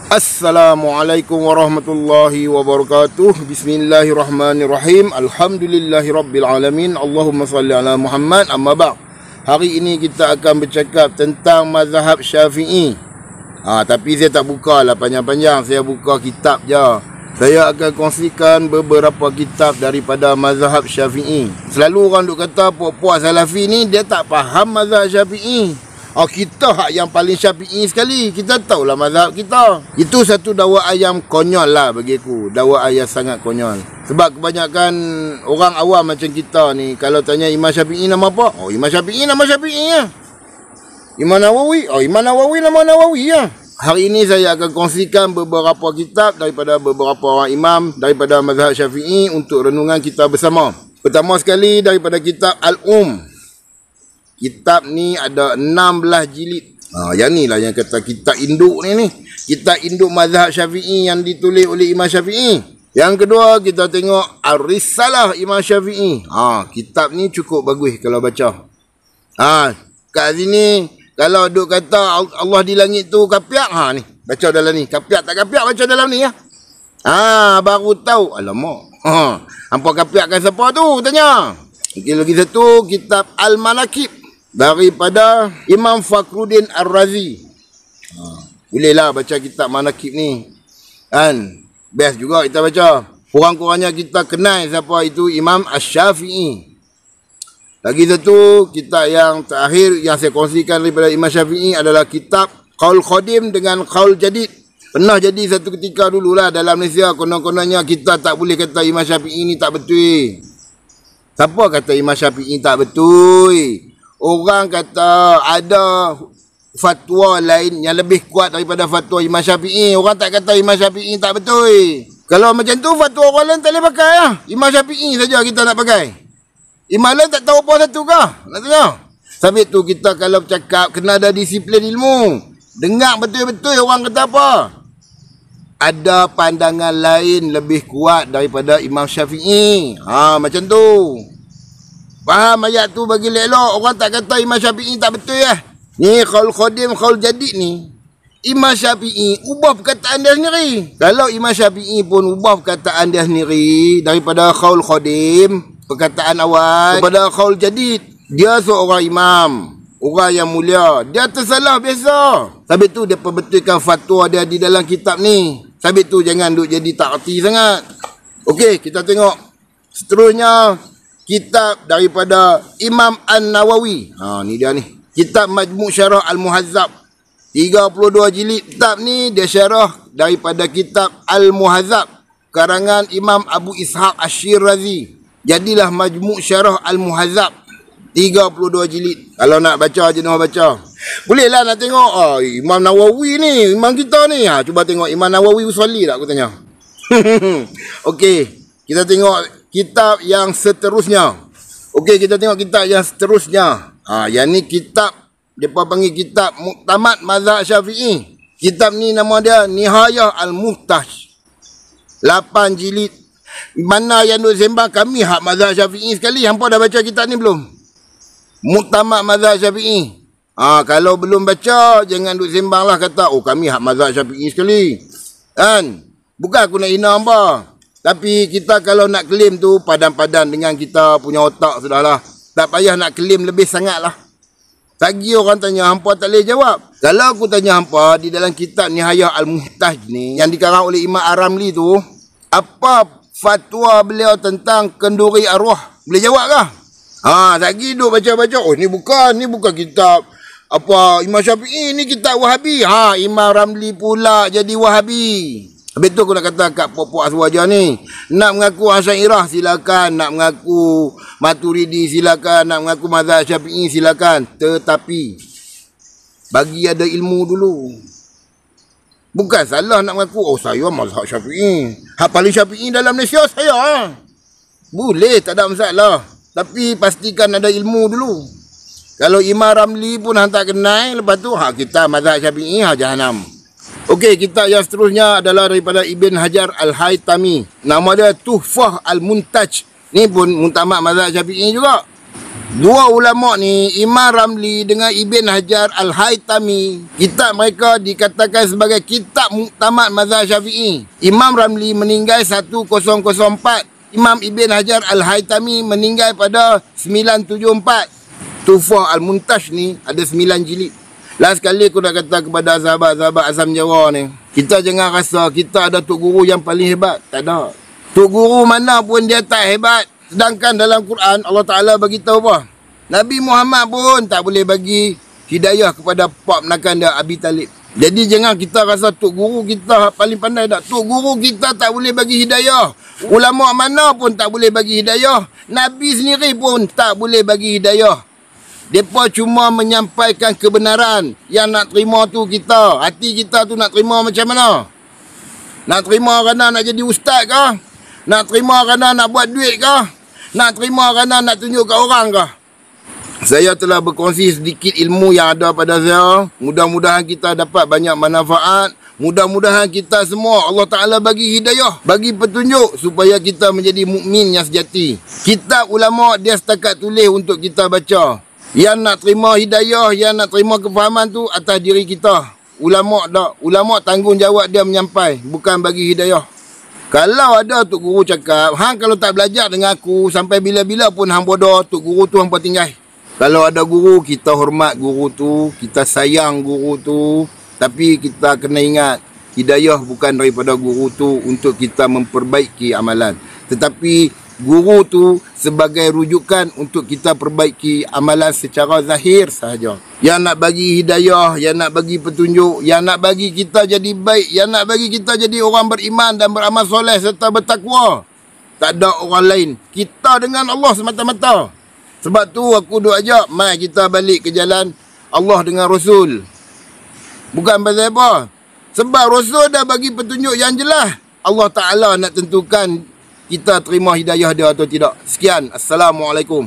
Assalamualaikum warahmatullahi wabarakatuh. Bismillahirrahmanirrahim. Alhamdulillahirabbilalamin. Allahumma salli ala Muhammad. Amma ba'd. Hari ini kita akan bercakap tentang mazhab Syafi'i. Tapi saya tak buka lah panjang-panjang. Saya buka kitab je. Saya akan kongsikan beberapa kitab daripada mazhab Syafi'i. Selalu orang duk kata puak-puak Salafi ni dia tak faham mazhab Syafi'i. Kita hak yang paling Syafi'i sekali. Kita tahulah mazhab kita. Itu satu dakwah ayam konyol lah bagiku. Dakwah ayam sangat konyol. Sebab kebanyakan orang awam macam kita ni, kalau tanya Imam Syafi'i nama apa? Imam Syafi'i nama Syafi'i lah. Imam Nawawi? Imam Nawawi nama Nawawi lah. Hari ini saya akan kongsikan beberapa kitab daripada beberapa orang imam daripada mazhab Syafi'i untuk renungan kita bersama. Pertama sekali daripada kitab Al-Um. Kitab ni ada 16 jilid. Yang ni lah yang kata kitab induk ni. Kitab induk mazhab Syafi'i yang ditulis oleh Imam Syafi'i. Yang kedua kita tengok Ar-Risalah Imam Syafi'i. Kitab ni cukup bagus kalau baca. Kat sini kalau duk kata Allah di langit tu kapiak, ni baca dalam ni. Kapiak tak kapiak baca dalam ni ya. Baru tahu. Alamak. Hampa kapiakkan siapa tu tanya. Lagi satu kitab Al-Manaqib daripada Imam Fakhruddin Ar-Razi. Bolehlah baca kitab Manaqib ni. Best juga kita baca. Kurang-kurangnya kita kenal siapa itu Imam Asy-Syafi'i. Lagi satu kitab yang terakhir yang saya kongsikan daripada Imam Syafi'i adalah kitab Qaul Qadim dengan Qaul Jadid. Pernah jadi satu ketika dululah dalam Malaysia konon-kononnya kita tak boleh kata Imam Syafi'i ni tak betul. Siapa kata Imam Syafi'i tak betul? Orang kata ada fatwa lain yang lebih kuat daripada fatwa Imam Syafi'i. Orang tak kata Imam Syafi'i tak betul. Kalau macam tu fatwa orang lain tak boleh pakai lah. Imam Syafi'i saja kita nak pakai. Imam lain tak tahu apa satu kah? Nak tanya. Sambil tu kita kalau bercakap kena ada disiplin ilmu. Dengar betul-betul orang kata apa. Ada pandangan lain lebih kuat daripada Imam Syafi'i. Macam tu. Faham ayat tu bagi elok. Orang tak kata Imam Syafi'i tak betul ya. Ni Qaul Qadim, Qaul Jadid ni. Imam Syafi'i ubah perkataan dia sendiri. Kalau Imam Syafi'i pun ubah perkataan dia sendiri daripada Qaul Qadim, perkataan awal, kepada Qaul Jadid. Dia seorang imam, orang yang mulia. Dia tersalah biasa. Sebab tu dia perbetulkan fatwa dia di dalam kitab ni. Sebab tu jangan duk jadi tak erti sangat. Okey, kita tengok seterusnya. Kitab daripada Imam An-Nawawi. Ni dia ni. Kitab Majmu' Syarah Al-Muhazzab. 32 jilid. Kitab ni dia syarah daripada kitab Al-Muhazzab. Karangan Imam Abu Ishaq Asy-Syirazi. Jadilah Majmu' Syarah Al-Muhazzab. 32 jilid. Kalau nak baca, jenuh baca. Bolehlah nak tengok. Imam Nawawi ni. Imam kita ni. Cuba tengok Imam Nawawi usolli tak aku tanya. Okey. Kita tengok kitab yang seterusnya. Okey, kita tengok kitab yang seterusnya. Yang ni kitab, mereka panggil kitab Muktamad Mazhab Syafi'i. Kitab ni nama dia Nihayah Al-Muhtaj. 8 jilid. Mana yang duk sembang kami hak Mazhab Syafi'i sekali. Hampa dah baca kitab ni belum? Muktamad Mazhab Syafi'i. Kalau belum baca, jangan duk sembang lah kata, kami hak Mazhab Syafi'i sekali. Bukan aku nak hina hampa. Tapi kita kalau nak klaim tu padan-padan dengan kita punya otak sudahlah. Tak payah nak klaim lebih sangat lah. Lagi orang tanya hampa tak boleh jawab. Kalau aku tanya hampa di dalam kitab Nihayah Al-Muhtaj ni yang dikarang oleh Imam Ar-Ramli tu, apa fatwa beliau tentang kenduri arwah? Boleh jawab kah? Lagi duk baca-baca. Ni bukan kitab apa Imam Syafi'i, ni kitab Wahabi. Imam Ramli pula jadi Wahabi. Habis tu aku nak kata kat puak-puak Aswaja ni. Nak mengaku Asy'ariyah silakan. Nak mengaku Maturidi silakan. Nak mengaku mazhab Syafi'i silakan. Tetapi bagi ada ilmu dulu. Bukan salah nak mengaku saya mazhab Syafi'i. Hak paling Syafi'i dalam Malaysia saya. Boleh, tak ada masalah. Tapi pastikan ada ilmu dulu. Kalau Imam Ramli pun hang tak kenal, lepas tu kita mazhab Syafi'i jahanam. Okey, kitab yang seterusnya adalah daripada Ibn Hajar Al-Haytami. Nama dia Tuhfah Al-Muntaj. Ni pun Muktamad Mazhab Syafi'i juga. Dua ulama ni, Imam Ramli dengan Ibn Hajar Al-Haytami, kitab mereka dikatakan sebagai kitab muktamad mazhab Syafi'i. Imam Ramli meninggal 1004. Imam Ibn Hajar Al-Haytami meninggal pada 974. Tufah Al-Muntash ni ada 9 jilid. Last kali aku nak kata kepada sahabat-sahabat Azam Jawa ni, kita jangan rasa kita ada tok guru yang paling hebat. Tak ada. Tok guru mana pun dia tak hebat. Sedangkan dalam Quran Allah Ta'ala bagi tahu apa? Nabi Muhammad pun tak boleh bagi hidayah kepada pak menakan dia, Abi Talib. Jadi jangan kita rasa tok guru kita paling pandai tak. Tok guru kita tak boleh bagi hidayah. Ulama mana pun tak boleh bagi hidayah. Nabi sendiri pun tak boleh bagi hidayah. Mereka cuma menyampaikan kebenaran. Yang nak terima tu kita. Hati kita tu nak terima macam mana? Nak terima kerana nak jadi ustaz ke? Nak terima kerana nak buat duit ke? Nak terima kerana nak tunjuk kat orang ke? Saya telah berkongsi sedikit ilmu yang ada pada saya. Mudah-mudahan kita dapat banyak manfaat. Mudah-mudahan kita semua Allah Ta'ala bagi hidayah, bagi petunjuk supaya kita menjadi mukmin yang sejati. Kitab ulama dia setakat tulis untuk kita baca. Yang nak terima hidayah, yang nak terima kefahaman tu atas diri kita. Ulama tak. Ulama tanggungjawab dia menyampai, bukan bagi hidayah. Kalau ada tok guru cakap, hang kalau tak belajar dengan aku sampai bila-bila pun hang bodoh, tok guru tu hampa tinggal. Kalau ada guru, kita hormat guru tu, kita sayang guru tu. Tapi kita kena ingat, hidayah bukan daripada guru tu untuk kita memperbaiki amalan. Tetapi guru tu sebagai rujukan untuk kita perbaiki amalan secara zahir sahaja. Yang nak bagi hidayah, yang nak bagi petunjuk, yang nak bagi kita jadi baik, yang nak bagi kita jadi orang beriman dan beramal soleh serta bertakwa, tak ada orang lain. Kita dengan Allah semata-mata. Sebab tu aku duk ajak, mai kita balik ke jalan Allah dengan Rasul. Bukan pasal apa? Sebab Rasul dah bagi petunjuk yang jelas. Allah Ta'ala nak tentukan kita terima hidayah dia atau tidak. Sekian. Assalamualaikum.